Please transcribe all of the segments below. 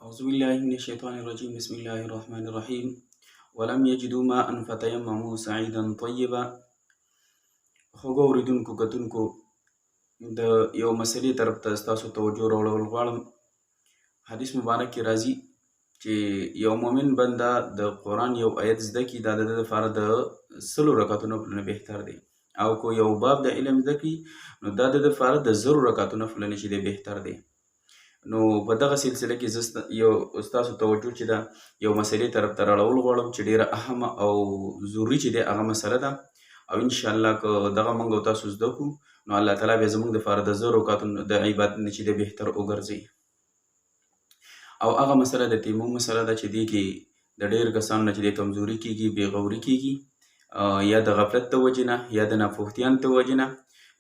أعوذ بالله من الشيطان الرجيم بسم الله الرحمن الرحيم ولم يجدوا ماء فتيمموا سعيدا طيبا. خوږو اوریدونکو کتونکو د یو مسلې طرف ته ستاسو توجه راوړل غواړم. حدیث مبارک کې راځي چې یو مؤمن بنده د قرآن یو آیت زده کړي دا د ده لپاره د 100 رکعتونو نه بهتر دی، او که یو باب د علم زده کړي نو دا د ده لپاره د 100 رکعتونو نه چې دی بهتر دی. نو په دغه سلسله کې زه یو ستاسو توجه چې ده یو مسلې طرف ته راړول غواړم چې ډېره اهمه او ضروري چې دی هغه مسله ده، او انشاءالله که دغه موږ او تاسو زده کړو نو الله تعالی بیا زموږ دپاره د 100 رکعتونو د عبادت نه چې دی بهتر وګرځوي. او هغه مسله د تیمم مسله ده چې دې کې د ډېر کسانو نه چې دی کمزوري کېږي، بېغوري کېږي، یا د غفلت د وجې نه یا د ناپوهتیان د وجې نه.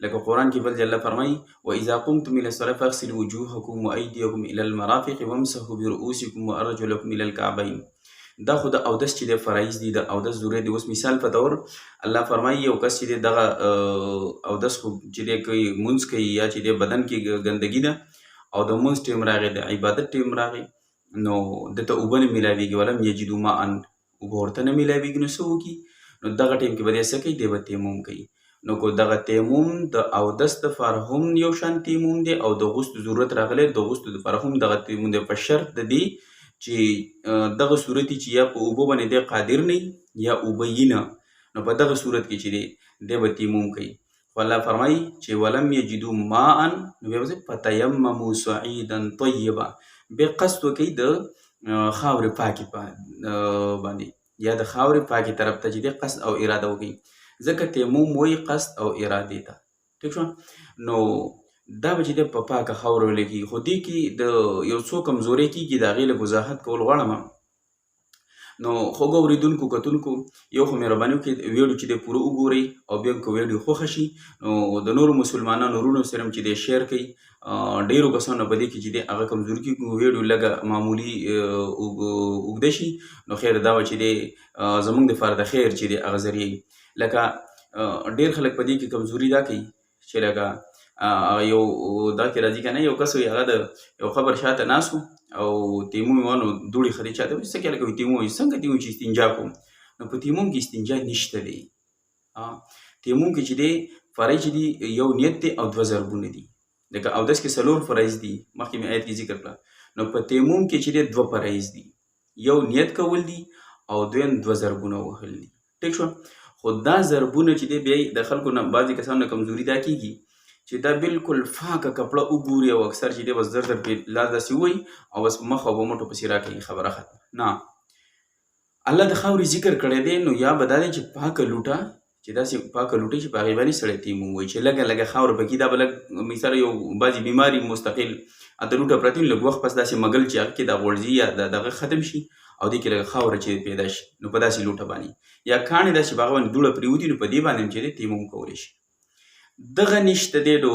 لکه قرآن کې بل جل فرمایي وإذا قمتم إلى الصلاة فاغسلوا وجوهكم وأيديكم إلى المرافق وامسحوا برؤوسكم وأرجلكم إلى الكعبين. دا خو د اودس چې دی فرایض دي، د اودس ضروري دی. اوس مثال په طور الله فرمایي یو کس چې دی دغه اودس خو چې دی کوي مونځ کوي یا چې دی بدن کې ګندګي ده او د مونځ ټیم راغی، د عبادت ټیم راغی، نو دته اوبه نه میلاویږي، ولم یجدوا ماء، اوبه ورته نه میلاویږي. نو څه وکړي؟ نو دغه ټیم کې به دی څه کوي؟ دی به تیمم کوي. نو که دغه تیمم د اودس دپاره هم یو شان تیمم دی او د غسل ضرورت راغلی د غسل دپاره هم دغه تیمم دی، په شرط د دې چې دغه صورت چې یا په اوبو باندې دی قادر نه یا اوبه یي نه، نو په دغه صورت کې چې دی به تیمم کوي. خو الله فرمایي چې ولم یجدوا ماء، نو بیا به فتیمموا صعیدا طیبا، بیا قصد وکړي د خاورې پاکې باندې یا د خاورې پاکې طرف ته چې دی قصد او اراده وکړي، ځکه تیمم وایي قصد او ارادې ته. ټیک شو؟ نو دا به چې دی په پاکه خاوره ویلی کېږي. خو دې کې د یو څو کمزورۍ کېږي، د هغې لږ وضاحت کول غواړم. نو خوږو اورېدونکو کتونکو یو خو مهرباني وکړئ ویډیو چې دی پوره وګورئ، او بیا که ویډیو خوښه شي نو د نورو مسلمانانو وروڼو سره هم چې دی شیر کوئ. ډېرو کسانو په دې کې چې دی هغه کمزوري کېږي، ویډیو لږه معمولي اوږده شي، نو خیر دا وه چې دی زموږ دپاره د خیر چې دی هغه ذریعه. لکه ډېر خلک په دې کې کمزوري دا کوي چې لکه یو دا کې راځي که نه، یو کس وایي هغه د یو قبر شاته ناست و او تیمم یې وانو دوړې خدۍ چاته وایي څه کې لکه تیمم وایي څنګه تیمم چې استنجا کوم. نو په تیمم کې استنجا نشته دی. تیمم کې چې دی فرایض چې دي یو نیت دی او 2 ضربونه دي. لکه اودس کې 4 فرایض دي، مخکې مې آیت کې ذکر کړه. نو په تیمم کې چې دی 2 فرایض دي، یو نیت کول دي او دویم 2 ضربونه وهل دي. ټیک شو؟ خو دا ضربونه چې دی بیا د خلکو نه بعضې کسانو نه کمزوري دا کېږي چې دا بالکل پاکه کپړه وګوري او اکثر چې دی بس زر زر پرې لاس داسې ووایي او بس په مخ او په مټو پسې راکوي، خبره ختمه. نه، الله د خاورې ذکر کړی دی، نو یا به دا دی چې پاکه لوټه چې داسې پاکه لوټه چې په هغې باندې سړی تیمم وایي چې لږه لږه خاوره پکې دا به لږ مثال یو بعضې بیماري مستقل د لوټه پرتې نو لږ وخت پس داسې مګل چې هغه کې دا غورځي یا دغه ختم شي او دې کې لږ خاوره چې پیدا شي، نو په داسې لوټه باندې یا کاڼې داسې په هغه باندې دوړه پرېوتي، نو په دې باندې هم چې دی تیمم کولی شي. دغه نشته دی. نو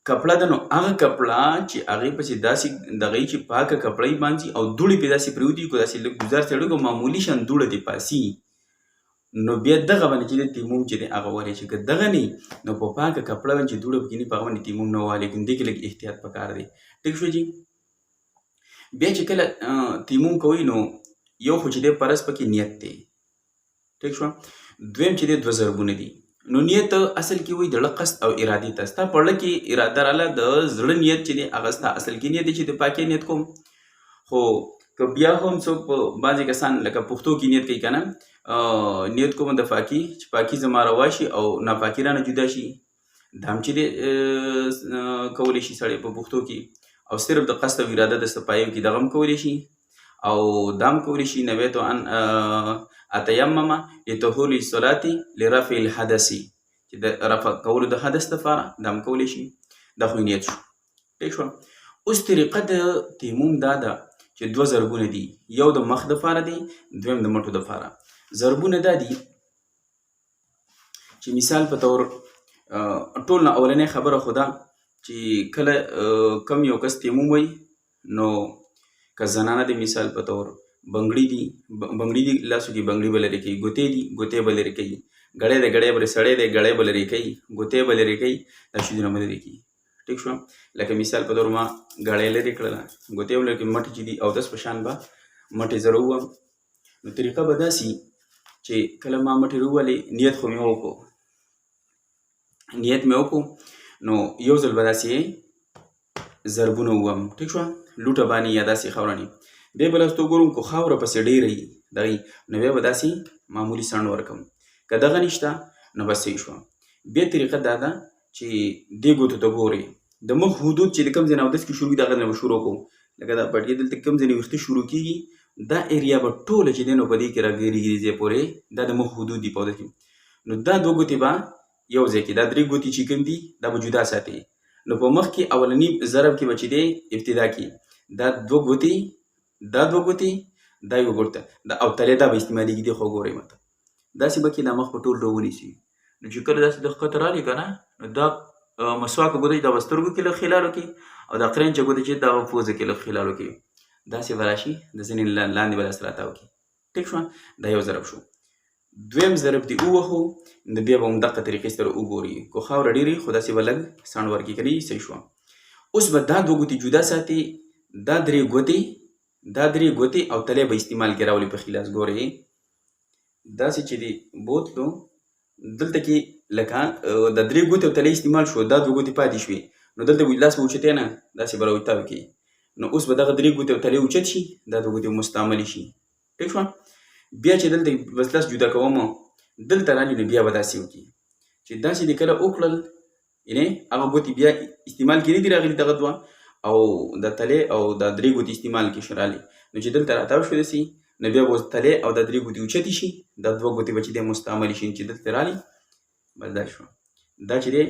کپړه ده، نو هغه کپړه چې هغې پسې داسې دغه چې پاکه کپړه یې باندې او دوړې پرې داسې پرېوتي که داسې لږ ګزار سړی که معمولي شان دوړه دې پاسي، نو بیا دغه باندې چې دی تیمم چې دی هغه والی. چې که دغه نه نو په پاکه کپړه باندې چې دوړه پکې نه په هغه باندې تیمم نه والی، دې کې لږ احتیاط پکار دی. ټیک شو جي؟ بیا چې کله تیمم کوئ نو یو خو چې دی فرض پکې نیت دی. ټیک شو؟ دویم چې دی 2 ضربونه دي. نو نیت اصل کې وایي د زړه قصد او ارادې ته. ستا په زړه کې اراده راغله، د زړه نیت چې دی هغه ستا اصل کې نیت دی چې د پاکۍ نیت کوم. خو که بیا هم څوک په بعضې کسان لکه پښتو کې نیت کوي که نه، نیت کوم د پاکي چې پاکي زما روا شي او ناپاکي رانه جدا شي، دا هم چې دی کولی شي سړی په پښتو کې، او صرف د قصد او اراده د صفایو کې دغه هم کولی شي، او دا هم کولی شي نویت ان اتیمم لطهور الصلاة لرفع الحدث، چې د رفع کولو د حدث دپاره دا هم کولی شي. دا خو نیت شو. ټیک شو؟ اوس طریقه د تیمم دا ده چې 2 ضربونه دي، یو د مخ دپاره دی، دویم د مټو دپاره. ضربونه دا دي چې مثال په طور ټول نه اولنۍ خبره خو ده چې کله کم یو کس تیمم وایي، نو که زنانه د مثال په طور بنګړي دي لاسو کې بنګړي به لرې کوي، ګوتې دي ګوتې به لرې کوي، ګړی دی ګړی به سړی دی ګړی به لرې کوي، ګوتې به لرې کوي، دا شیدونه به لرې کوي. ټیک شو. لکه مثال په ډول ما ګاډۍ لرې کړله، ګوتې یې ولرې مټې چې دي اودس په شان به مټې زه راووم. نو طریقه به داسې چې کله ما مټې راوولې نیت خو مې وکړو، نو یو ځل به داسې ضربونه ووهم، ټیک شوه، لوټه باندې یا داسې خاورانې. بیا به لاسته وګورم که خاوره پسې ډېره وي دغې نو بیا به داسې معمولي سڼ ورکړم. که دغه نشته نو بس صحیح شوه. بیا طریقه دا ده چې دې ګوتو ته ګورئ، د مخ حدود چې د کوم ځای نه اودس کې شروع وي دغه نه به شروع کوو. لکه دا پټکې دلته کوم ځای نه ویښته شروع کېږي دا ایریا به ټوله چې دی نو په دې کې راګیرېږي دې ځای پورې، دا د مخ حدود دي په اودس کې. نو دا دوه ګوتې به یو ځای کې، دا درې ګوتې چې کوم دي دا به جدا ساتي. نو په مخ کې اولني ضرب کې به چې دی ابتدا کې دا دوه ګوتې دا یو ګوته دا او تلې دا به استعمالېږي. دې خو ګورئ ماته داسې به کې دا مخ په ټول راونیسي. نو چې کله داسې د ښکته رالي که نه نو دا مسواکه ګوته چې دا به سترګو کې لږ خلالو کې او دا قرنچه ګوته چې دا به پوزه کې لږ خلالو کې داسې به راشي، د ځینې لاندې به داسې راتاو کړي. ټیک شوه، دا یو ضرب شو. دویم ضرب دې ووهو نو بیا به همدغه طریقې سره وګوري، که خاوره ډېرې خو داسې به لږ سڼ ورکړي که نه صحیح شوه. اوس به دا دوه ګوتې جدا ساتي، دا درې ګوتې او تلی به استعمال کې راولي په ښي لاس. ګورئ داسې چې دی بوتلو دلته کې لکه د درې ګوتې او تلی استعمال شو، دا دوه ګوتې پاتې شوې نو دلته لاس به اوچتې نه داسې به راوتاو کړي. نو اوس به دغه درې ګوتې او تلی اوچت شي، دا دوه ګوتې مستعملې شي. ټیک شوه. بیا چې دلته بس لاس جدا کوم دلته رالي نو بیا به داسې وکړي چې داسې دې کله وکړل یعنې هغه ګوتې بیا استعمال کې نه دي راغلي دغه دوه او د تلې او د درې ګوتې استعمال کې شو راغلي. نو چې دلته راتاو شو داسې نو بیا به تلې او د درې ګوتې اوچتې شي، دا دوه ګوتې به چې دی مستعملې شي چې دلته رالي. بس دا شوه، دا چې دی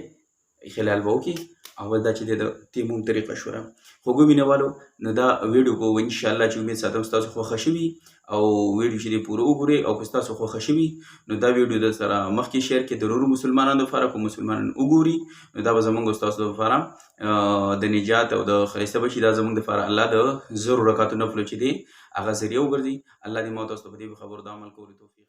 خلال به وکړي او بس دا چې دی د تیموم طریقه شوه. خوږو مینهوالو نو دا ویډیو به انشاءالله چې امید ساتم ستاسو خوښه شوي او ویډیو چې دی پوره وګورئ او که ستاسو خوښه شوي نو دا ویډیو د سره مخکې شیر کړئ د نورو مسلمانانو لپاره. که مسلمانان وګوري نو دا به زموږ او ستاسو لپاره د نجات او د ښایسته به شي. دا زموږ دپاره الله د 0 رکعاتو نفلو چې دی هغه ذریعه وګرځي. الله دې ما او تاسو ته په دې خبرو د عمل کولو توفیق